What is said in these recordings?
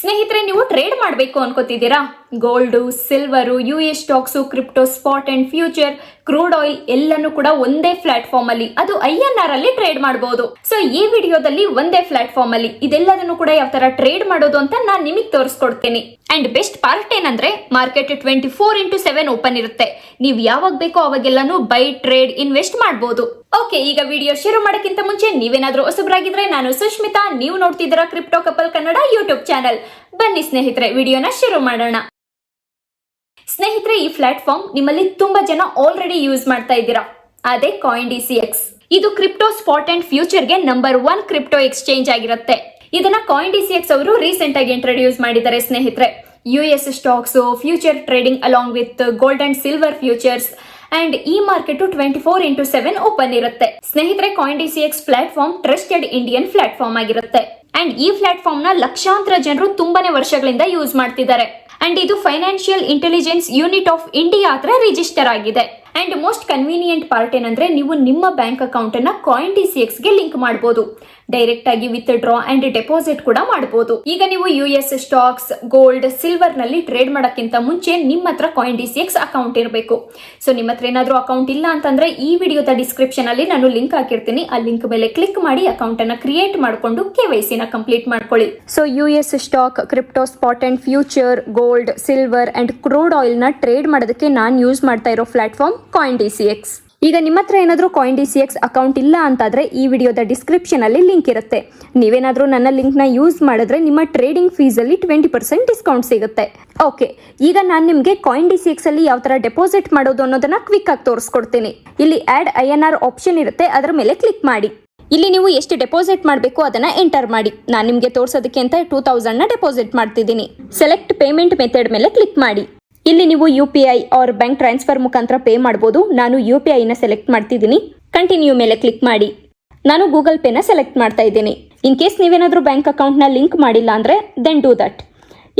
ಸ್ನೇಹಿತರೆ, ನೀವು ಟ್ರೇಡ್ ಮಾಡಬೇಕು ಅನ್ಕೋತಿದ್ದೀರಾ? Gold, silver, US stocks, crypto, spot and future, crude oil ಎಲ್ಲಾನು ಕೂಡ ಒಂದೇ ಪ್ಲಾಟ್ಫಾರ್ಮ್ ಅಲ್ಲಿ, ಅದು INR ಅಲ್ಲಿ ಟ್ರೇಡ್ ಮಾಡಬಹುದು. ಸೊ ಈ ವಿಡಿಯೋದಲ್ಲಿ ಒಂದೇ ಪ್ಲಾಟ್ಫಾರ್ಮ್ ಅಲ್ಲಿ ಇದೆಲ್ಲದನ್ನು ಕೂಡ ಯಾವ ತರ ಟ್ರೇಡ್ ಮಾಡೋದು ಅಂತ ನಾನು ನಿಮಗೆ ತೋರಿಸ್ಕೊಡ್ತೀನಿ. ಅಂಡ್ ಬೆಸ್ಟ್ ಪಾರ್ಟ್ ಏನಂದ್ರೆ ಮಾರ್ಕೆಟ್ 24x7 ಓಪನ್ ಇರುತ್ತೆ. ನೀವು ಯಾವಾಗ ಬೇಕೋ ಅವಾಗೆಲ್ಲಾನು ಬೈ, ಟ್ರೇಡ್, ಇನ್ವೆಸ್ಟ್ ಮಾಡಬಹುದು. ಓಕೆ, ಈಗ ವಿಡಿಯೋ ಶುರು ಮಾಡೋಕ್ಕಿಂತ ಮುಂಚೆ ನೀವೇನಾದ್ರೂ ಹೊಸಬರಾಗಿದ್ರೆ, ನಾನು ಸುಷ್ಮಿತಾ, ನೀವು ನೋಡ್ತಿದ್ದೀರಾ crypto couple Kannada YouTube channel. ಬನ್ನಿ ಸ್ನೇಹಿತರೆ, ವಿಡಿಯೋನ ಶುರು ಮಾಡೋಣ. ಸ್ನೇಹಿತರೆ, ಈ ಪ್ಲಾಟ್ಫಾರ್ಮ್ ನಿಮ್ಮಲ್ಲಿ ತುಂಬಾ ಜನ ಆಲ್ರೆಡಿ ಯೂಸ್ ಮಾಡ್ತಾ ಇದ್ದೀರಾ. ಅದೇ CoinDCX. ಇದು ಕ್ರಿಪ್ಟೋ, ಸ್ಪಾಟ್ ಅಂಡ್ ಫ್ಯೂಚರ್ ಗೆ ನಂಬರ್ 1 ಕ್ರಿಪ್ಟೋ ಎಕ್ಸ್ಚೇಂಜ್ ಆಗಿರುತ್ತೆ. ಇದನ್ನ CoinDCX ಅವರು ರೀಸೆಂಟ್ ಆಗಿ ಇಂಟ್ರೊಡ್ಯೂಸ್ ಮಾಡಿದ್ದಾರೆ ಸ್ನೇಹಿತರೆ. US stocks, future trading along with gold and silver futures and ಈ ಮಾರ್ಕೆಟ್ 24x7 ಓಪನ್ ಇರುತ್ತೆ. ಸ್ನೇಹಿತರೆ, CoinDCX platform trusted Indian platform ಆಗಿರುತ್ತೆ. ಅಂಡ್ ಈ ಪ್ಲಾಟ್ಫಾರ್ಮ್ ನ ಲಕ್ಷಾಂತರ ಜನರು ತುಂಬಾನೇ ವರ್ಷಗಳಿಂದ ಯೂಸ್ ಮಾಡ್ತಿದ್ದಾರೆ. ಅಂಡ್ ಇದು financial intelligence unit of India ಹತ್ರ ರಿಜಿಸ್ಟರ್ ಆಗಿದೆ. ಅಂಡ್ ಮೋಸ್ಟ್ ಕನ್ವೀನಿಯಂಟ್ ಪಾರ್ಟ್ ಏನಂದ್ರೆ, ನೀವು ನಿಮ್ಮ ಬ್ಯಾಂಕ್ ಅಕೌಂಟ್ ಅನ್ನ CoinDCX ಗೆ ಲಿಂಕ್ ಮಾಡಬಹುದು. ಡೈರೆಕ್ಟ್ ಆಗಿ ವಿತ್ ಡ್ರಾ ಅಂಡ್ ಡೆಪಾಸಿಟ್ ಕೂಡ ಮಾಡಬಹುದು. ಈಗ ನೀವು US ಸ್ಟಾಕ್ಸ್, ಗೋಲ್ಡ್, ಸಿಲ್ವರ್ ನಲ್ಲಿ ಟ್ರೇಡ್ ಮಾಡೋಕ್ಕಿಂತ ಮುಂಚೆ ನಿಮ್ಮ ಹತ್ರ CoinDCX ಅಕೌಂಟ್ ಇರಬೇಕು. ಸೊ ನಿಮ್ಮ ಹತ್ರ ಏನಾದ್ರೂ ಅಕೌಂಟ್ ಇಲ್ಲ ಅಂತಂದ್ರೆ ಈ ವಿಡಿಯೋದ ಡಿಸ್ಕ್ರಿಪ್ಷನ್ ಅಲ್ಲಿ ನಾನು ಲಿಂಕ್ ಹಾಕಿರ್ತೀನಿ. ಆ ಲಿಂಕ್ ಮೇಲೆ ಕ್ಲಿಕ್ ಮಾಡಿ ಅಕೌಂಟ್ ಅನ್ನ ಕ್ರಿಯೇಟ್ ಮಾಡಿಕೊಂಡು KYC ನ ಕಂಪ್ಲೀಟ್ ಮಾಡ್ಕೊಳ್ಳಿ. So US stock, crypto, spot and future, gold, silver and crude oil ನ ಟ್ರೇಡ್ ಮಾಡೋದಕ್ಕೆ ನಾನು ಯೂಸ್ ಮಾಡ್ತಾ ಇರೋ ಪ್ಲಾಟ್ಫಾರ್ಮ್ CoinDCX. ಈಗ ನಿಮ್ಮ ಹತ್ರ ಏನಾದರೂ CoinDCX ಅಕೌಂಟ್ ಇಲ್ಲ ಅಂತಾದ್ರೆ ಈ ವಿಡಿಯೋದ ಡಿಸ್ಕ್ರಿಪ್ಷನ್ ಅಲ್ಲಿ ಲಿಂಕ್ ಇರುತ್ತೆ. ನೀವೇನಾದ್ರೂ ನನ್ನ ಲಿಂಕ್ ನ ಯೂಸ್ ಮಾಡಿದ್ರೆ ನಿಮ್ಮ ಟ್ರೇಡಿಂಗ್ ಫೀಸ್ ಅಲ್ಲಿ 20% ಡಿಸ್ಕೌಂಟ್ ಸಿಗುತ್ತೆ. ಓಕೆ, ಈಗ ನಾನು ನಿಮಗೆ CoinDCX ಅಲ್ಲಿ ಯಾವ ತರ ಡೆಪಾಸಿಟ್ ಮಾಡೋದು ಅನ್ನೋದನ್ನ ಕ್ವಿಕ್ ಆಗಿ ತೋರಿಸ್ಕೊಡ್ತೀನಿ. ಇಲ್ಲಿ ಆಡ್ INR ಆಪ್ಷನ್ ಇರುತ್ತೆ, ಅದರ ಮೇಲೆ ಕ್ಲಿಕ್ ಮಾಡಿ. ಇಲ್ಲಿ ನೀವು ಎಷ್ಟು ಡೆಪಾಸಿಟ್ ಮಾಡಬೇಕು ಅದನ್ನ ಎಂಟರ್ ಮಾಡಿ. ನಾನು ನಿಮಗೆ ತೋರಿಸೋದಕ್ಕೆ ಅಂತ 2000 ನ ಡೆಪಾಸಿಟ್ ಮಾಡ್ತಿದ್ದೀನಿ. ಸೆಲೆಕ್ಟ್ ಪೇಮೆಂಟ್ ಮೆಥಡ್ ಮೇಲೆ ಕ್ಲಿಕ್ ಮಾಡಿ. ಇಲ್ಲಿ ನೀವು UPI ಆರ್ ಬ್ಯಾಂಕ್ ಟ್ರಾನ್ಸ್ಫರ್ ಮುಖಾಂತರ ಪೇ ಮಾಡಬಹುದು. ನಾನು UPI ನ ಸೆಲೆಕ್ಟ್ ಮಾಡ್ತಿದ್ದೀನಿ. ಕಂಟಿನ್ಯೂ ಮೇಲೆ ಕ್ಲಿಕ್ ಮಾಡಿ. ನಾನು ಗೂಗಲ್ ಪೇ ನ ಸೆಲೆಕ್ಟ್ ಮಾಡ್ತಾ ಇದ್ದೀನಿ. ಇನ್ ಕೇಸ್ ನೀವೇನಾದ್ರೂ ಬ್ಯಾಂಕ್ ಅಕೌಂಟ್ ನ ಲಿಂಕ್ ಮಾಡಿಲ್ಲ ಅಂದ್ರೆ ದೆನ್ ಡೂ ದಟ್.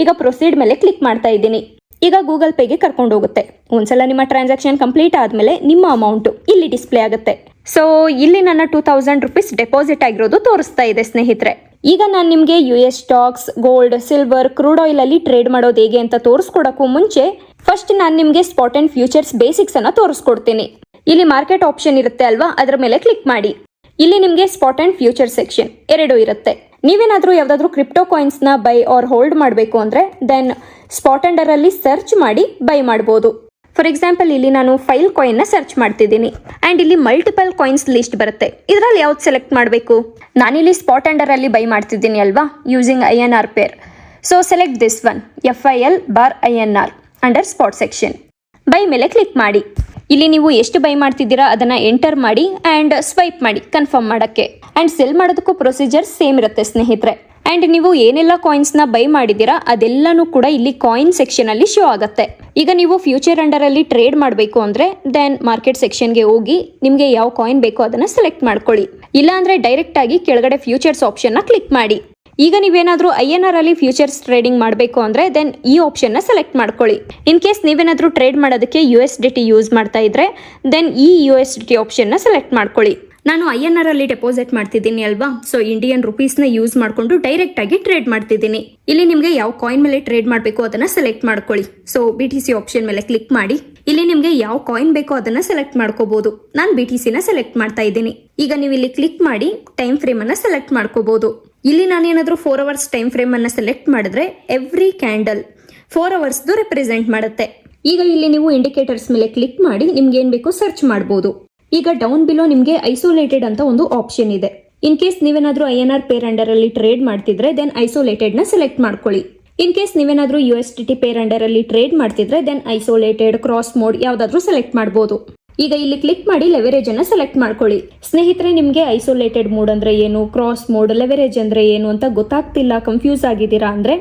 ಈಗ ಪ್ರೊಸೀಡ್ ಮೇಲೆ ಕ್ಲಿಕ್ ಮಾಡ್ತಾ ಇದ್ದೀನಿ. ಈಗ ಗೂಗಲ್ ಪೇಗೆ ಕರ್ಕೊಂಡು ಹೋಗುತ್ತೆ. ಒಂದ್ಸಲ ನಿಮ್ಮ ಟ್ರಾನ್ಸಾಕ್ಷನ್ ಕಂಪ್ಲೀಟ್ ಆದ್ಮೇಲೆ ನಿಮ್ಮ ಅಮೌಂಟ್ ಇಲ್ಲಿ ಡಿಸ್ಪ್ಲೇ ಆಗುತ್ತೆ. ಸೊ ಇಲ್ಲಿ ನನ್ನ 2000 ರುಪೀಸ್ ಡೆಪಾಸಿಟ್ ಆಗಿರೋದು ತೋರಿಸ್ತಾ ಇದೆ ಸ್ನೇಹಿತರೆ. ಈಗ ನಾನು ನಿಮಗೆ US stocks, gold, silver, crude oil ಅಲ್ಲಿ ಟ್ರೇಡ್ ಮಾಡೋದು ಹೇಗೆ ಅಂತ ತೋರಿಸ್ಕೊಡಕ್ಕೂ ಮುಂಚೆ ಫಸ್ಟ್ ನಾನು ನಿಮಗೆ ಸ್ಪಾಟ್ ಅಂಡ್ ಫ್ಯೂಚರ್ಸ್ ಬೇಸಿಕ್ಸ್ ಅನ್ನ ತೋರಿಸ್ಕೊಡ್ತೀನಿ. ಇಲ್ಲಿ ಮಾರ್ಕೆಟ್ ಆಪ್ಷನ್ ಇರುತ್ತೆ ಅಲ್ವಾ, ಅದರ ಮೇಲೆ ಕ್ಲಿಕ್ ಮಾಡಿ. ಇಲ್ಲಿ ನಿಮಗೆ ಸ್ಪಾಟ್ ಅಂಡ್ ಫ್ಯೂಚರ್ ಸೆಕ್ಷನ್ ಎರಡು ಇರುತ್ತೆ. ನೀವೇನಾದ್ರೂ ಯಾವ್ದಾದ್ರು ಕ್ರಿಪ್ಟೋ ಕಾಯಿನ್ಸ್ ನ ಬೈ ಆರ್ ಹೋಲ್ಡ್ ಮಾಡಬೇಕು ಅಂದ್ರೆ ದೆನ್ ಸ್ಪಾಟ್ ಅಂಡರ್ ಅಲ್ಲಿ ಸರ್ಚ್ ಮಾಡಿ ಬೈ ಮಾಡಬಹುದು. ಫಾರ್ ಎಕ್ಸಾಂಪಲ್ ಇಲ್ಲಿ ನಾನು 5 ಕಾಯಿನ್ ನ ಸರ್ಚ್ ಮಾಡ್ತಿದ್ದೀನಿ. ಅಂಡ್ ಇಲ್ಲಿ ಮಲ್ಟಿಪಲ್ ಕಾಯಿನ್ಸ್ ಲಿಸ್ಟ್ ಬರುತ್ತೆ. ಇದರಲ್ಲಿ ಯಾವ್ದು ಸೆಲೆಕ್ಟ್ ಮಾಡಬೇಕು? ನಾನಿಲ್ಲಿ ಸ್ಪಾಟ್ ಅಂಡರ್ ಅಲ್ಲಿ ಬೈ ಮಾಡ್ತಿದ್ದೀನಿ ಅಲ್ವಾ, using INR pair. So select this one, FIL/INR under spot section. Buy ಮೇಲೆ ಕ್ಲಿಕ್ ಮಾಡಿ. ಇಲ್ಲಿ ನೀವು ಎಷ್ಟು ಬೈ ಮಾಡ್ತಿದ್ದೀರಾ ಅದನ್ನ ಎಂಟರ್ ಮಾಡಿ ಅಂಡ್ ಸ್ವೈಪ್ ಮಾಡಿ ಕನ್ಫರ್ಮ್ ಮಾಡಕ್ಕೆ. ಅಂಡ್ ಸೆಲ್ ಮಾಡೋದಕ್ಕೂ ಪ್ರೊಸೀಜರ್ ಸೇಮ್ ಇರುತ್ತೆ ಸ್ನೇಹಿತರೆ. ಅಂಡ್ ನೀವು ಏನೆಲ್ಲ ಕಾಯಿನ್ಸ್ ನ ಬೈ ಮಾಡಿದ್ದೀರಾ ಅದೆಲ್ಲಾನು ಕೂಡ ಇಲ್ಲಿ ಕಾಯಿನ್ ಸೆಕ್ಷನ್ ಅಲ್ಲಿ ಶೋ ಆಗುತ್ತೆ. ಈಗ ನೀವು ಫ್ಯೂಚರ್ ಅಂಡರ್ ಅಲ್ಲಿ ಟ್ರೇಡ್ ಮಾಡಬೇಕು ಅಂದ್ರೆ ದೆನ್ ಮಾರ್ಕೆಟ್ ಸೆಕ್ಷನ್ ಗೆ ಹೋಗಿ ನಿಮ್ಗೆ ಯಾವ ಕಾಯಿನ್ ಬೇಕೋ ಅದನ್ನ ಸೆಲೆಕ್ಟ್ ಮಾಡ್ಕೊಳ್ಳಿ. ಇಲ್ಲ ಅಂದ್ರೆ ಡೈರೆಕ್ಟ್ ಆಗಿ ಕೆಳಗಡೆ ಫ್ಯೂಚರ್ಸ್ ಆಪ್ಷನ್ ನ ಕ್ಲಿಕ್ ಮಾಡಿ. ಈಗ ನೀವೇನಾದ್ರೂ INR ಅಲ್ಲಿ ಫ್ಯೂಚರ್ಸ್ ಟ್ರೇಡಿಂಗ್ ಮಾಡಬೇಕು ಅಂದ್ರೆ ದೆನ್ ಈ ಆಪ್ಷನ್ ನ ಸೆಲೆಕ್ಟ್ ಮಾಡ್ಕೊಳ್ಳಿ. ಇನ್ ಕೇಸ್ ನೀವೇನಾದ್ರೂ ಟ್ರೇಡ್ ಮಾಡೋದಕ್ಕೆ USDT ಯೂಸ್ ಮಾಡ್ತಾ ಇದ್ರೆ ದೆನ್ ಈ USDT ಆಪ್ಷನ್ ನ ಸೆಲೆಕ್ಟ್ ಮಾಡ್ಕೊಳ್ಳಿ. ನಾನು INR ಅಲ್ಲಿ ಡೆಪಾಸಿಟ್ ಮಾಡ್ತಿದ್ದೀನಿ ಅಲ್ವಾ, ಸೊ ಇಂಡಿಯನ್ ರುಪೀಸ್ ನ ಯೂಸ್ ಮಾಡ್ಕೊಂಡು ಡೈರೆಕ್ಟ್ ಆಗಿ ಟ್ರೇಡ್ ಮಾಡ್ತಿದ್ದೀನಿ. ಇಲ್ಲಿ ನಿಮ್ಗೆ ಯಾವ ಕಾಯಿನ್ ಮೇಲೆ ಟ್ರೇಡ್ ಮಾಡಬೇಕು ಅದನ್ನ ಸೆಲೆಕ್ಟ್ ಮಾಡ್ಕೊಳ್ಳಿ. ಸೊ BTC ಆಪ್ಷನ್ ಮೇಲೆ ಕ್ಲಿಕ್ ಮಾಡಿ. ಇಲ್ಲಿ ನಿಮ್ಗೆ ಯಾವ ಕಾಯಿನ್ ಬೇಕೋ ಅದನ್ನ ಸೆಲೆಕ್ಟ್ ಮಾಡ್ಕೋಬಹುದು. ನಾನು BTC ನ ಸೆಲೆಕ್ಟ್ ಮಾಡ್ತಾ ಇದ್ದೀನಿ. ಈಗ ನೀವು ಇಲ್ಲಿ ಕ್ಲಿಕ್ ಮಾಡಿ ಟೈಮ್ ಫ್ರೇಮ್ ಅನ್ನ ಸೆಲೆಕ್ಟ್ ಮಾಡ್ಕೋಬಹುದು. ಇಲ್ಲಿ ನಾನೇನಾದ್ರೂ 4 ಅವರ್ಸ್ ಟೈಮ್ ಫ್ರೇಮ್ ಅನ್ನ ಸೆಲೆಕ್ಟ್ ಮಾಡಿದ್ರೆ ಎವ್ರಿ ಕ್ಯಾಂಡಲ್ 4 ಅವರ್ಸ್ ರೆಪ್ರೆಸೆಂಟ್ ಮಾಡುತ್ತೆ. ಈಗ ಇಲ್ಲಿ ನೀವು ಇಂಡಿಕೇಟರ್ಸ್ ಮೇಲೆ ಕ್ಲಿಕ್ ಮಾಡಿ ನಿಮ್ಗೆ ಏನ್ ಬೇಕೋ ಸರ್ಚ್ ಮಾಡಬಹುದು. ಈಗ ಡೌನ್ ಬಿಲೋ ನಿಮ್ಗೆ ಐಸೋಲೇಟೆಡ್ ಅಂತ ಒಂದು ಆಪ್ಷನ್ ಇದೆ. ಇನ್ ಕೇಸ್ ನೀವೇನಾದ್ರೂ INR ಪೇರ್ ಅಂಡರ್ ಅಲ್ಲಿ ಟ್ರೇಡ್ ಮಾಡ್ತಿದ್ರೆ ದೆನ್ ಐಸೋಲೇಟೆಡ್ ನ ಸೆಲೆಕ್ಟ್ ಮಾಡ್ಕೊಳ್ಳಿ. ಇನ್ ಕೇಸ್ ನೀವೇನಾದ್ರೂ USDT ಪೇರ್ ಅಂಡರ್ ಅಲ್ಲಿ ಟ್ರೇಡ್ ಮಾಡ್ತಿದ್ರೆ ದೆನ್ ಐಸೋಲೇಟೆಡ್, ಕ್ರಾಸ್ ಮೋಡ್ ಯಾವ್ದಾದ್ರೂ ಸೆಲೆಕ್ಟ್ ಮಾಡಬಹುದು. ಈಗ ಇಲ್ಲಿ ಕ್ಲಿಕ್ ಮಾಡಿ ಲೆವರೇಜ್ ಅನ್ನ ಸೆಲೆಕ್ಟ್ ಮಾಡ್ಕೊಳ್ಳಿ. ಸ್ನೇಹಿತರೆ, ನಿಮ್ಗೆ ಐಸೋಲೇಟೆಡ್ ಮೋಡ್ ಅಂದ್ರೆ ಏನು, ಕ್ರಾಸ್ ಮೋಡ್, ಲೆವರೇಜ್ ಅಂದ್ರೆ ಏನು ಅಂತ ಗೊತ್ತಾಗ್ತಿಲ್ಲ, ಕನ್ಫ್ಯೂಸ್ ಆಗಿದ್ದೀರಾ ಅಂದ್ರೆ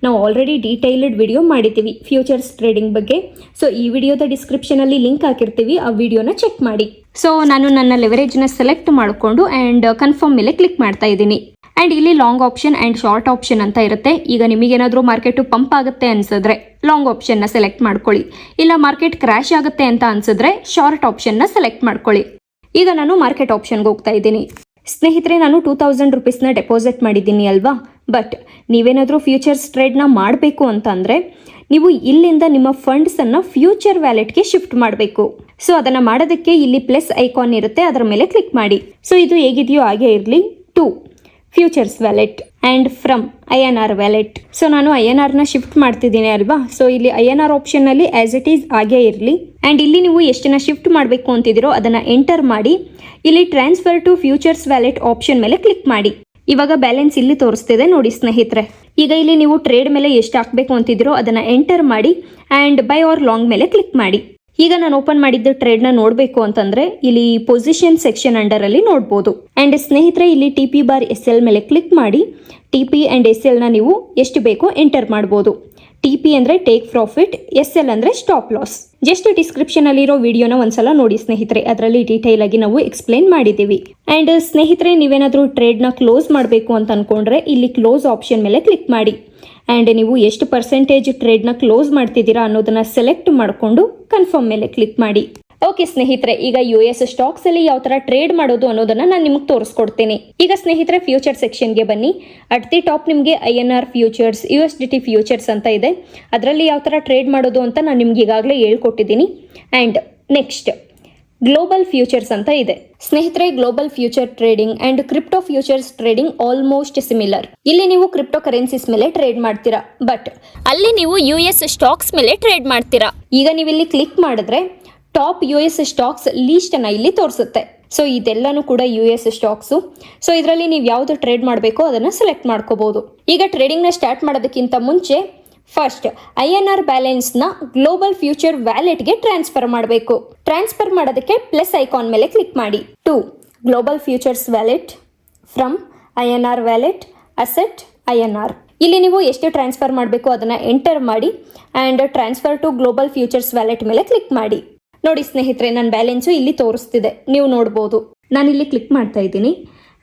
ನಾವು ಆಲ್ರೆಡಿ ಡೀಟೈಲ್ಡ್ ವಿಡಿಯೋ ಮಾಡಿದ್ದೀವಿ ಫ್ಯೂಚರ್ಸ್ ಟ್ರೇಡಿಂಗ್ ಬಗ್ಗೆ. ಸೊ ಈ ವಿಡಿಯೋದ ಡಿಸ್ಕ್ರಿಪ್ಷನ್ ಅಲ್ಲಿ ಲಿಂಕ್ ಹಾಕಿರ್ತೀವಿ, ಆ ವಿಡಿಯೋನ ಚೆಕ್ ಮಾಡಿ. ಸೊ ನಾನು ನನ್ನ ಲೆವರೇಜ್ ನ ಸೆಲೆಕ್ಟ್ ಮಾಡಿಕೊಂಡು ಅಂಡ್ ಕನ್ಫರ್ಮ್ ಮೇಲೆ ಕ್ಲಿಕ್ ಮಾಡ್ತಾ ಇದ್ದೀನಿ. ಅಂಡ್ ಇಲ್ಲಿ long option and short option ಅಂತ ಇರುತ್ತೆ. ಈಗ ನಿಮಗೇನಾದ್ರೂ ಮಾರ್ಕೆಟ್ ಪಂಪ್ ಆಗುತ್ತೆ ಅನ್ಸಿದ್ರೆ ಲಾಂಗ್ ಆಪ್ಷನ್ ನ ಸೆಲೆಕ್ಟ್ ಮಾಡ್ಕೊಳ್ಳಿ. ಇಲ್ಲ ಮಾರ್ಕೆಟ್ ಕ್ರಾಶ್ ಆಗುತ್ತೆ ಅಂತ ಅನ್ಸಿದ್ರೆ ಶಾರ್ಟ್ ಆಪ್ಷನ್ ನ ಸೆಲೆಕ್ಟ್ ಮಾಡ್ಕೊಳ್ಳಿ. ಈಗ ನಾನು ಮಾರ್ಕೆಟ್ ಆಪ್ಷನ್ಗೆ ಹೋಗ್ತಾ ಇದ್ದೀನಿ. ಸ್ನೇಹಿತರೆ, ನಾನು 2000 ರುಪೀಸ್ನ ಡೆಪಾಸಿಟ್ ಮಾಡಿದ್ದೀನಿ ಅಲ್ವಾ. ಬಟ್ ನೀವೇನಾದರೂ ಫ್ಯೂಚರ್ಸ್ ಟ್ರೇಡ್ನ ಮಾಡಬೇಕು ಅಂತಂದರೆ ನೀವು ಇಲ್ಲಿಂದ ನಿಮ್ಮ ಫಂಡ್ಸನ್ನು ಫ್ಯೂಚರ್ ವ್ಯಾಲೆಟ್ಗೆ ಶಿಫ್ಟ್ ಮಾಡಬೇಕು. ಸೊ ಅದನ್ನು ಮಾಡೋದಕ್ಕೆ ಇಲ್ಲಿ ಪ್ಲಸ್ ಐಕಾನ್ ಇರುತ್ತೆ, ಅದರ ಮೇಲೆ ಕ್ಲಿಕ್ ಮಾಡಿ. ಸೊ ಇದು ಹೇಗಿದೆಯೋ ಹಾಗೆ ಇರಲಿ. To futures wallet and from INR wallet. So ನಾನು INRನ ಶಿಫ್ಟ್ ಮಾಡ್ತಿದ್ದೀನಿ ಅಲ್ವಾ. ಸೊ ಇಲ್ಲಿ INR ಆಪ್ಷನ್ನಲ್ಲಿ ಆ್ಯಸ್ ಇಟ್ ಈಸ್ ಹಾಗೇ ಇರಲಿ. ಆ್ಯಂಡ್ ಇಲ್ಲಿ ನೀವು ಎಷ್ಟನ್ನ ಶಿಫ್ಟ್ ಮಾಡಬೇಕು ಅಂತಿದ್ದೀರೋ ಅದನ್ನು ಎಂಟರ್ ಮಾಡಿ. ಇಲ್ಲಿ transfer to futures wallet option ಮೇಲೆ ಕ್ಲಿಕ್ ಮಾಡಿ. ಇವಾಗ ಬ್ಯಾಲೆನ್ಸ್ ಇಲ್ಲಿ ತೋರಿಸ್ತಿದೆ ನೋಡಿ ಸ್ನೇಹಿತರೆ. ಈಗ ಇಲ್ಲಿ ನೀವು ಟ್ರೇಡ್ ಮೇಲೆ ಎಷ್ಟು ಹಾಕಬೇಕು ಅಂತಿದ್ದೀರೋ ಅದನ್ನು ಎಂಟರ್ ಮಾಡಿ ಆ್ಯಂಡ್ ಬೈ ಆರ್ ಲಾಂಗ್ ಮೇಲೆ ಕ್ಲಿಕ್ ಮಾಡಿ. ಈಗ ನಾನು ಓಪನ್ ಮಾಡಿದ್ದ ಟ್ರೇಡ್ನ ನೋಡಬೇಕು ಅಂತಂದ್ರೆ ಇಲ್ಲಿ ಪೊಸಿಷನ್ ಸೆಕ್ಷನ್ ಅಂಡರಲ್ಲಿ ನೋಡ್ಬೋದು. ಆ್ಯಂಡ್ ಸ್ನೇಹಿತರೆ, ಇಲ್ಲಿ TP/SL ಮೇಲೆ ಕ್ಲಿಕ್ ಮಾಡಿ TP ಆ್ಯಂಡ್ SLನ ನೀವು ಎಷ್ಟು ಬೇಕೋ ಎಂಟರ್ ಮಾಡ್ಬೋದು. TP ಅಂದರೆ ಟೇಕ್ ಪ್ರಾಫಿಟ್, SL ಅಂದರೆ ಸ್ಟಾಪ್ ಲಾಸ್. ಜಸ್ಟ್ ಡಿಸ್ಕ್ರಿಪ್ಷನಲ್ಲಿರೋ ವಿಡಿಯೋನ ಒಂದ್ಸಲ ನೋಡಿ ಸ್ನೇಹಿತರೆ, ಅದರಲ್ಲಿ ಡೀಟೇಲ್ ಆಗಿ ನಾವು ಎಕ್ಸ್ಪ್ಲೈನ್ ಮಾಡಿದ್ದೀವಿ. ಆ್ಯಂಡ್ ಸ್ನೇಹಿತರೆ, ನೀವೇನಾದರೂ ಟ್ರೇಡ್ನ ಕ್ಲೋಸ್ ಮಾಡಬೇಕು ಅಂತ ಅನ್ಕೊಂಡ್ರೆ ಇಲ್ಲಿ ಕ್ಲೋಸ್ ಆಪ್ಷನ್ ಮೇಲೆ ಕ್ಲಿಕ್ ಮಾಡಿ. ಆ್ಯಂಡ್ ನೀವು ಎಷ್ಟು ಪರ್ಸೆಂಟೇಜ್ ಟ್ರೇಡ್ನ ಕ್ಲೋಸ್ ಮಾಡ್ತಿದ್ದೀರಾ ಅನ್ನೋದನ್ನ ಸೆಲೆಕ್ಟ್ ಮಾಡಿಕೊಂಡು ಕನ್ಫರ್ಮ್ ಮೇಲೆ ಕ್ಲಿಕ್ ಮಾಡಿ. ಓಕೆ ಸ್ನೇಹಿತರೆ, ಈಗ US ಸ್ಟಾಕ್ಸ್ ಅಲ್ಲಿ ಯಾವ ತರ ಟ್ರೇಡ್ ಮಾಡೋದು ಅನ್ನೋದನ್ನ ನಾನು ನಿಮಗೆ ತೋರಿಸ್ಕೊಡ್ತೀನಿ. ಈಗ ಸ್ನೇಹಿತರೆ, ಫ್ಯೂಚರ್ ಸೆಕ್ಷನ್ಗೆ ಬನ್ನಿ. ಅಟ್ ದಿ ಟಾಪ್ ನಿಮಗೆ INR ಫ್ಯೂಚರ್ಸ್, USDT ಫ್ಯೂಚರ್ಸ್ ಅಂತ ಇದೆ. ಅದರಲ್ಲಿ ಯಾವ ತರ ಟ್ರೇಡ್ ಮಾಡೋದು ಅಂತ ನಾನು ನಿಮ್ಗೆ ಈಗಾಗಲೇ ಹೇಳ್ಕೊಟ್ಟಿದ್ದೀನಿ. ಆ್ಯಂಡ್ ನೆಕ್ಸ್ಟ್ ಗ್ಲೋಬಲ್ ಫ್ಯೂಚರ್ಸ್ ಅಂತ ಇದೆ. ಸ್ನೇಹಿತರೆ, global future trading and crypto futures trading almost similar. ಇಲ್ಲಿ ನೀವು ಕ್ರಿಪ್ಟೋ ಕರೆನ್ಸೀಸ್ ಮೇಲೆ ಟ್ರೇಡ್ ಮಾಡ್ತೀರಾ, ಬಟ್ ಅಲ್ಲಿ ನೀವು US ಸ್ಟಾಕ್ಸ್ ಮೇಲೆ ಟ್ರೇಡ್ ಮಾಡ್ತೀರಾ. ಈಗ ನೀವು ಇಲ್ಲಿ ಕ್ಲಿಕ್ ಮಾಡಿದ್ರೆ ಟಾಪ್ US ಸ್ಟಾಕ್ಸ್ ಲೀಸ್ಟ್ ಅನ್ನ ಇಲ್ಲಿ ತೋರಿಸುತ್ತೆ. ಸೊ ಇದೆಲ್ಲನೂ ಕೂಡ US ಸ್ಟಾಕ್ಸು. ಸೊ ಇದರಲ್ಲಿ ನೀವು ಯಾವ್ದು ಟ್ರೇಡ್ ಮಾಡಬೇಕೋ ಅದನ್ನ ಸೆಲೆಕ್ಟ್ ಮಾಡ್ಕೋಬಹುದು. ಈಗ ಟ್ರೇಡಿಂಗ್ ನ ಸ್ಟಾರ್ಟ್ ಮಾಡೋದಕ್ಕಿಂತ ಮುಂಚೆ ಫಸ್ಟ್ INR ಬ್ಯಾಲೆನ್ಸ್ನ ಗ್ಲೋಬಲ್ ಫ್ಯೂಚರ್ ವ್ಯಾಲೆಟ್ಗೆ ಟ್ರಾನ್ಸ್ಫರ್ ಮಾಡಬೇಕು. ಟ್ರಾನ್ಸ್ಫರ್ ಮಾಡೋದಕ್ಕೆ ಪ್ಲಸ್ ಐಕಾನ್ ಮೇಲೆ ಕ್ಲಿಕ್ ಮಾಡಿ. To global futures wallet from INR wallet asset INR. ಇಲ್ಲಿ ನೀವು ಎಷ್ಟು ಟ್ರಾನ್ಸ್ಫರ್ ಮಾಡಬೇಕು ಅದನ್ನ ಎಂಟರ್ ಮಾಡಿ and transfer to global futures wallet ಮೇಲೆ ಕ್ಲಿಕ್ ಮಾಡಿ. ನೋಡಿ ಸ್ನೇಹಿತರೆ, ನನ್ನ ಬ್ಯಾಲೆನ್ಸು ಇಲ್ಲಿ ತೋರಿಸ್ತಿದೆ, ನೀವು ನೋಡ್ಬೋದು. ನಾನಿಲ್ಲಿ ಕ್ಲಿಕ್ ಮಾಡ್ತಾ ಇದ್ದೀನಿ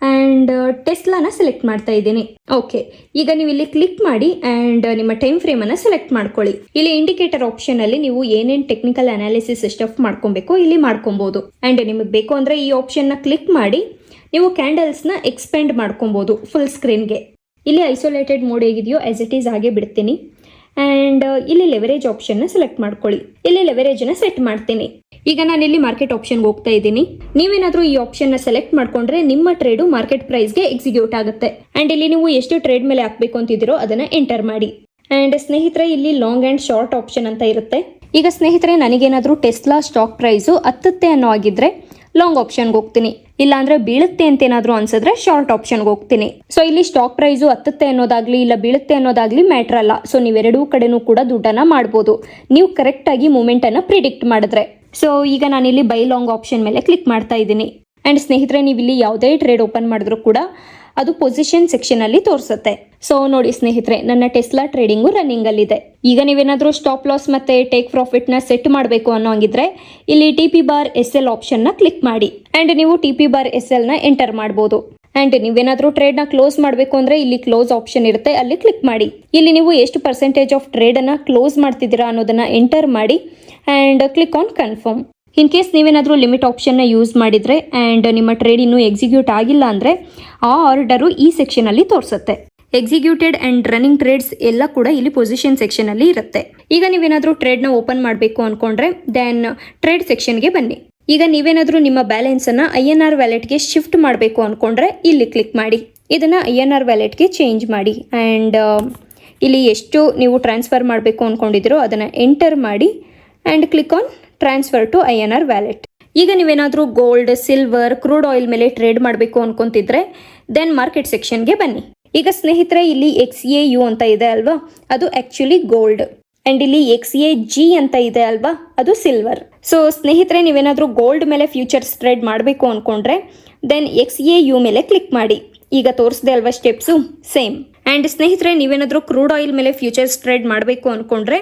ಆ್ಯಂಡ್ ಟೆಸ್ಲಾನ ಸೆಲೆಕ್ಟ್ ಮಾಡ್ತಾ ಇದ್ದೀನಿ. ಓಕೆ, ಈಗ ನೀವು ಇಲ್ಲಿ ಕ್ಲಿಕ್ ಮಾಡಿ ಆ್ಯಂಡ್ ನಿಮ್ಮ ಟೈಮ್ ಫ್ರೇಮನ್ನು ಸೆಲೆಕ್ಟ್ ಮಾಡ್ಕೊಳ್ಳಿ. ಇಲ್ಲಿ ಇಂಡಿಕೇಟರ್ ಆಪ್ಷನಲ್ಲಿ ನೀವು ಏನೇನು ಟೆಕ್ನಿಕಲ್ ಅನಾಲಿಸಿಸ್ ಸ್ಟಫ್ ಮಾಡ್ಕೊಬೇಕು ಇಲ್ಲಿ ಮಾಡ್ಕೊಬೋದು. ಆ್ಯಂಡ್ ನಿಮಗೆ ಬೇಕು ಅಂದರೆ ಈ ಆಪ್ಷನ್ನ ಕ್ಲಿಕ್ ಮಾಡಿ ನೀವು ಕ್ಯಾಂಡಲ್ಸ್ನ ಎಕ್ಸ್ಪೆಂಡ್ ಮಾಡ್ಕೊಬೋದು ಫುಲ್ ಸ್ಕ್ರೀನ್ಗೆ. ಇಲ್ಲಿ ಐಸೋಲೇಟೆಡ್ ಮೋಡ್ ಹೇಗಿದೆಯೋ ಆಸ್ ಇಟ್ ಈಸ್ ಹಾಗೆ ಬಿಡ್ತೀನಿ. ಆ್ಯಂಡ್ ಇಲ್ಲಿ ಲೆವರೇಜ್ ಆಪ್ಷನ್ನ ಸೆಲೆಕ್ಟ್ ಮಾಡ್ಕೊಳ್ಳಿ. ಇಲ್ಲಿ ಲೆವರೇಜನ್ನು ಸೆಟ್ ಮಾಡ್ತೀನಿ. ಈಗ ನಾನು ಇಲ್ಲಿ ಮಾರ್ಕೆಟ್ ಆಪ್ಷನ್ಗೆ ಹೋಗ್ತಾ ಇದ್ದೀನಿ. ನೀವೇನಾದರೂ ಈ ಆಪ್ಷನ್ನ ಸೆಲೆಕ್ಟ್ ಮಾಡ್ಕೊಂಡ್ರೆ ನಿಮ್ಮ ಟ್ರೇಡು ಮಾರ್ಕೆಟ್ ಪ್ರೈಸ್ಗೆ ಎಕ್ಸಿಕ್ಯೂಟ್ ಆಗುತ್ತೆ. ಆ್ಯಂಡ್ ಇಲ್ಲಿ ನೀವು ಎಷ್ಟು ಟ್ರೇಡ್ ಮೇಲೆ ಹಾಕಬೇಕು ಅಂತಿದ್ದೀರೋ ಅದನ್ನು ಎಂಟರ್ ಮಾಡಿ. ಆ್ಯಂಡ್ ಸ್ನೇಹಿತರೆ, ಇಲ್ಲಿ ಲಾಂಗ್ ಆ್ಯಂಡ್ ಶಾರ್ಟ್ ಆಪ್ಷನ್ ಅಂತ ಇರುತ್ತೆ. ಈಗ ಸ್ನೇಹಿತರೆ, ನನಗೇನಾದರೂ ಟೆಸ್ಲಾ ಸ್ಟಾಕ್ ಪ್ರೈಸು ಹತ್ತುತ್ತೆ ಅನ್ನೋ ಆಗಿದ್ರೆ ಲಾಂಗ್ ಆಪ್ಷನ್ಗೆ ಹೋಗ್ತೀನಿ. ಇಲ್ಲಾಂದ್ರೆ ಬೀಳುತ್ತೆ ಅಂತ ಏನಾದರೂ ಅನ್ಸಿದ್ರೆ ಶಾರ್ಟ್ ಆಪ್ಷನ್ಗೆ ಹೋಗ್ತೀನಿ. ಸೊ ಇಲ್ಲಿ ಸ್ಟಾಕ್ ಪ್ರೈಸು ಹತ್ತುತ್ತೆ ಅನ್ನೋದಾಗ್ಲಿ ಇಲ್ಲ ಬೀಳುತ್ತೆ ಅನ್ನೋದಾಗ್ಲಿ ಮ್ಯಾಟ್ರ್ ಅಲ್ಲ. ಸೊ ನೀವೆರಡೂ ಕಡೆನೂ ಕೂಡ ದುಡ್ಡನ್ನ ಮಾಡ್ಬೋದು ನೀವು ಕರೆಕ್ಟಾಗಿ ಮೂಮೆಂಟನ್ನು ಪ್ರಿಡಿಕ್ಟ್ ಮಾಡಿದ್ರೆ. ಸೊ ಈಗ ನಾನಿಲ್ಲಿ ಬೈ ಲಾಂಗ್ ಆಪ್ಷನ್ ಮೇಲೆ ಕ್ಲಿಕ್ ಮಾಡ್ತಾ ಇದ್ದೀನಿ. ಆ್ಯಂಡ್ ಸ್ನೇಹಿತರೆ, ನೀವು ಇಲ್ಲಿ ಯಾವುದೇ ಟ್ರೇಡ್ ಓಪನ್ ಮಾಡಿದ್ರು ಕೂಡ ಅದು ಪೊಸಿಷನ್ ಸೆಕ್ಷನ್ ಅಲ್ಲಿ ತೋರಿಸುತ್ತೆ. ಸೊ ನೋಡಿ ಸ್ನೇಹಿತರೆ, ನನ್ನ ಟೆಸ್ಲಾ ಟ್ರೇಡಿಂಗು ರನ್ನಿಂಗ್ ಅಲ್ಲಿದೆ. ಈಗ ನೀವೇನಾದರೂ ಸ್ಟಾಪ್ ಲಾಸ್ ಮತ್ತೆ ಟೇಕ್ ಪ್ರಾಫಿಟ್ ನ ಸೆಟ್ ಮಾಡಬೇಕು ಅನ್ನೋ ಹಂಗಿದ್ರೆ ಇಲ್ಲಿ TP/SL ಆಪ್ಷನ್ ನ ಕ್ಲಿಕ್ ಮಾಡಿ ಅಂಡ್ ನೀವು TP/SL ನ ಎಂಟರ್ ಮಾಡಬಹುದು. ಅಂಡ್ ನೀವೇನಾದರೂ ಟ್ರೇಡ್ ನ ಕ್ಲೋಸ್ ಮಾಡಬೇಕು ಅಂದ್ರೆ ಇಲ್ಲಿ ಕ್ಲೋಸ್ ಆಪ್ಷನ್ ಇರುತ್ತೆ, ಅಲ್ಲಿ ಕ್ಲಿಕ್ ಮಾಡಿ. ಇಲ್ಲಿ ನೀವು ಎಷ್ಟು ಪರ್ಸೆಂಟೇಜ್ ಆಫ್ ಟ್ರೇಡ್ ಅನ್ನ ಕ್ಲೋಸ್ ಮಾಡ್ತಿದ್ದೀರಾ ಅನ್ನೋದನ್ನ ಎಂಟರ್ ಮಾಡಿ and click on confirm. In case ನೀವೇನಾದರೂ ಲಿಮಿಟ್ ಆಪ್ಷನ್ನ ಯೂಸ್ ಮಾಡಿದರೆ ಆ್ಯಂಡ್ ನಿಮ್ಮ ಟ್ರೇಡ್ ಇನ್ನೂ ಎಕ್ಸಿಕ್ಯೂಟ್ ಆಗಿಲ್ಲ ಅಂದರೆ ಆ ಆರ್ಡರು ಈ ಸೆಕ್ಷನಲ್ಲಿ ತೋರಿಸುತ್ತೆ. ಎಕ್ಸಿಕ್ಯೂಟೆಡ್ ಆ್ಯಂಡ್ ರನ್ನಿಂಗ್ ಟ್ರೇಡ್ಸ್ ಎಲ್ಲ ಕೂಡ ಇಲ್ಲಿ ಪೊಸಿಷನ್ ಸೆಕ್ಷನಲ್ಲಿ ಇರುತ್ತೆ. ಈಗ ನೀವೇನಾದರೂ ಟ್ರೇಡ್ನ ಓಪನ್ ಮಾಡಬೇಕು ಅಂದ್ಕೊಂಡ್ರೆ ದೆನ್ ಟ್ರೇಡ್ ಸೆಕ್ಷನ್ಗೆ ಬನ್ನಿ. ಈಗ ನೀವೇನಾದರೂ ನಿಮ್ಮ ಬ್ಯಾಲೆನ್ಸನ್ನು INR ವ್ಯಾಲೆಟ್ಗೆ ಶಿಫ್ಟ್ ಮಾಡಬೇಕು ಅಂದ್ಕೊಂಡ್ರೆ ಇಲ್ಲಿ ಕ್ಲಿಕ್ ಮಾಡಿ. ಇದನ್ನು INR ವ್ಯಾಲೆಟ್ಗೆ ಚೇಂಜ್ ಮಾಡಿ ಆ್ಯಂಡ್ ಇಲ್ಲಿ ಎಷ್ಟು ನೀವು ಟ್ರಾನ್ಸ್ಫರ್ ಮಾಡಬೇಕು ಅಂದ್ಕೊಂಡಿದ್ದೀರೋ ಅದನ್ನು ಎಂಟರ್ ಮಾಡಿ and click on transfer to INR wallet. ಈಗ ನೀವೇನಾದರೂ ಗೋಲ್ಡ್, ಸಿಲ್ವರ್, ಕ್ರೂಡ್ ಆಯಿಲ್ ಮೇಲೆ ಟ್ರೇಡ್ ಮಾಡಬೇಕು ಅನ್ಕೊಂತಿದ್ರೆ ದೆನ್ ಮಾರ್ಕೆಟ್ ಸೆಕ್ಷನ್ಗೆ ಬನ್ನಿ. ಈಗ ಸ್ನೇಹಿತರೆ, ಇಲ್ಲಿ XAU ಅಂತ ಇದೆ ಅಲ್ವಾ, ಅದು ಆ್ಯಕ್ಚುಲಿ ಗೋಲ್ಡ್. ಆ್ಯಂಡ್ ಇಲ್ಲಿ XAG ಅಂತ ಇದೆ ಅಲ್ವಾ, ಅದು ಸಿಲ್ವರ್. ಸೊ ಸ್ನೇಹಿತರೆ, ನೀವೇನಾದರೂ ಗೋಲ್ಡ್ ಮೇಲೆ ಫ್ಯೂಚರ್ಸ್ ಟ್ರೇಡ್ ಮಾಡಬೇಕು ಅಂದ್ಕೊಂಡ್ರೆ ದೆನ್ XAU ಮೇಲೆ ಕ್ಲಿಕ್ ಮಾಡಿ. ಈಗ ತೋರಿಸಿದೆ ಅಲ್ವಾ ಸ್ಟೆಪ್ಸು, ಸೇಮ್. ಆ್ಯಂಡ್ ಸ್ನೇಹಿತರೆ, ನೀವೇನಾದರೂ ಕ್ರೂಡ್ ಆಯಿಲ್ ಮೇಲೆ ಫ್ಯೂಚರ್ಸ್ ಟ್ರೇಡ್ ಮಾಡಬೇಕು ಅಂದ್ಕೊಂಡ್ರೆ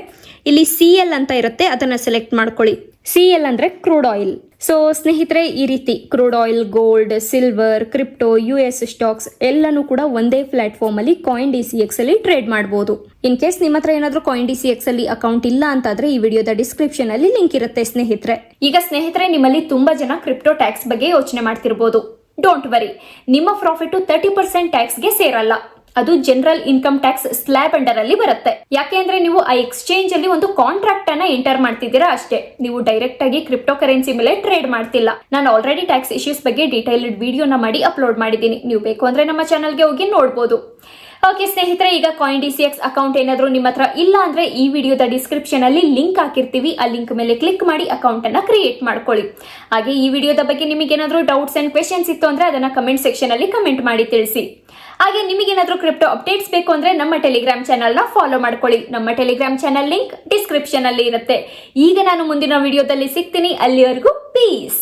ಇಲ್ಲಿ CL ಅಂತ ಇರುತ್ತೆ, ಅದನ್ನು ಸೆಲೆಕ್ಟ್ ಮಾಡ್ಕೊಳ್ಳಿ. CL ಅಂದರೆ ಕ್ರೂಡ್ ಆಯಿಲ್. ಸೊ ಸ್ನೇಹಿತರೆ, ಈ ರೀತಿ crude oil, gold, silver, crypto, US stocks ಎಲ್ಲನೂ ಕೂಡ ಒಂದೇ ಪ್ಲಾಟ್ಫಾರ್ಮಲ್ಲಿ CoinDCX ಅಲ್ಲಿ ಟ್ರೇಡ್ ಮಾಡ್ಬೋದು. ಇನ್ ಕೇಸ್ ನಿಮ್ಮ ಹತ್ರ ಏನಾದರೂ CoinDCX ಅಲ್ಲಿ ಅಕೌಂಟ್ ಇಲ್ಲ ಅಂತಾದ್ರೆ ಈ ವಿಡಿಯೋದ ಡಿಸ್ಕ್ರಿಪ್ಷನ್ ಅಲ್ಲಿ ಲಿಂಕ್ ಇರುತ್ತೆ ಸ್ನೇಹಿತರೆ. ಈಗ ಸ್ನೇಹಿತರೆ, ನಿಮ್ಮಲ್ಲಿ ತುಂಬಾ ಜನ ಕ್ರಿಪ್ಟೋ ಟ್ಯಾಕ್ಸ್ ಬಗ್ಗೆ ಯೋಚನೆ ಮಾಡ್ತಿರ್ಬೋದು. ಡೋಂಟ್ ವರಿ, ನಿಮ್ಮ ಪ್ರಾಫಿಟ್ 30% ಟ್ಯಾಕ್ಸ್ಗೆ ಸೇರಲ್ಲ. ಅದು general income tax slab under ಅಲ್ಲಿ ಬರುತ್ತೆ. ಯಾಕೆ ಅಂದ್ರೆ ನೀವು ಆ ಎಕ್ಸ್ಚೇಂಜ್ ಅಲ್ಲಿ ಒಂದು ಕಾಂಟ್ರಾಕ್ಟ್ ಅನ್ನ ಎಂಟರ್ ಮಾಡ್ತಿದ್ದೀರಾ ಅಷ್ಟೇ. ನೀವು ಡೈರೆಕ್ಟ್ ಆಗಿ ಕ್ರಿಪ್ಟೋ ಕರೆನ್ಸಿ ಮೇಲೆ ಟ್ರೇಡ್ ಮಾಡ್ತಿಲ್ಲ. ನಾನು ಆಲ್ರೆಡಿ ಟ್ಯಾಕ್ಸ್ ಇಶ್ಯೂಸ್ ಬಗ್ಗೆ ಡೀಟೈಲ್ಡ್ ವಿಡಿಯೋನ ಮಾಡಿ ಅಪ್ಲೋಡ್ ಮಾಡಿದ್ದೀನಿ. ನೀವು ಬೇಕು ಅಂದ್ರೆ ನಮ್ಮ ಚಾನಲ್ಗೆ ಹೋಗಿ ನೋಡಬಹುದು. ಓಕೆ ಸ್ನೇಹಿತರೆ, ಈಗ CoinDCX ಅಕೌಂಟ್ ಏನಾದರೂ ನಿಮ್ಮ ಹತ್ರ ಇಲ್ಲ ಅಂದ್ರೆ ಈ ವಿಡಿಯೋದ ಡಿಸ್ಕ್ರಿಪ್ಷನ್ ಅಲ್ಲಿ ಲಿಂಕ್ ಹಾಕಿರ್ತೀವಿ. ಆ ಲಿಂಕ್ ಮೇಲೆ ಕ್ಲಿಕ್ ಮಾಡಿ ಅಕೌಂಟ್ ಅನ್ನ ಕ್ರಿಯೇಟ್ ಮಾಡ್ಕೊಳ್ಳಿ. ಹಾಗೆ ಈ ವಿಡಿಯೋದ ಬಗ್ಗೆ ನಿಮಗೆ ಏನಾದರೂ ಡೌಟ್ಸ್ ಅಂಡ್ ಕ್ವೆಶನ್ಸ್ ಇತ್ತು ಅಂದ್ರೆ ಅದನ್ನ ಕಮೆಂಟ್ ಸೆಕ್ಷನ್ ಅಲ್ಲಿ ಕಮೆಂಟ್ ಮಾಡಿ ತಿಳಿಸಿ. ಹಾಗೆ ನಿಮಗೇನಾದ್ರೂ ಕ್ರಿಪ್ಟೋ ಅಪ್ಡೇಟ್ಸ್ ಬೇಕು ಅಂದ್ರೆ ನಮ್ಮ ಟೆಲಿಗ್ರಾಮ್ ಚಾನಲ್ ನ ಫಾಲೋ ಮಾಡ್ಕೊಳ್ಳಿ. ನಮ್ಮ ಟೆಲಿಗ್ರಾಮ್ ಚಾನಲ್ ಲಿಂಕ್ ಡಿಸ್ಕ್ರಿಪ್ಷನ್ ಅಲ್ಲಿ ಇರುತ್ತೆ. ಈಗ ನಾನು ಮುಂದಿನ ವಿಡಿಯೋದಲ್ಲಿ ಸಿಗ್ತೀನಿ. ಅಲ್ಲಿವರೆಗೂ ಪೀಸ್.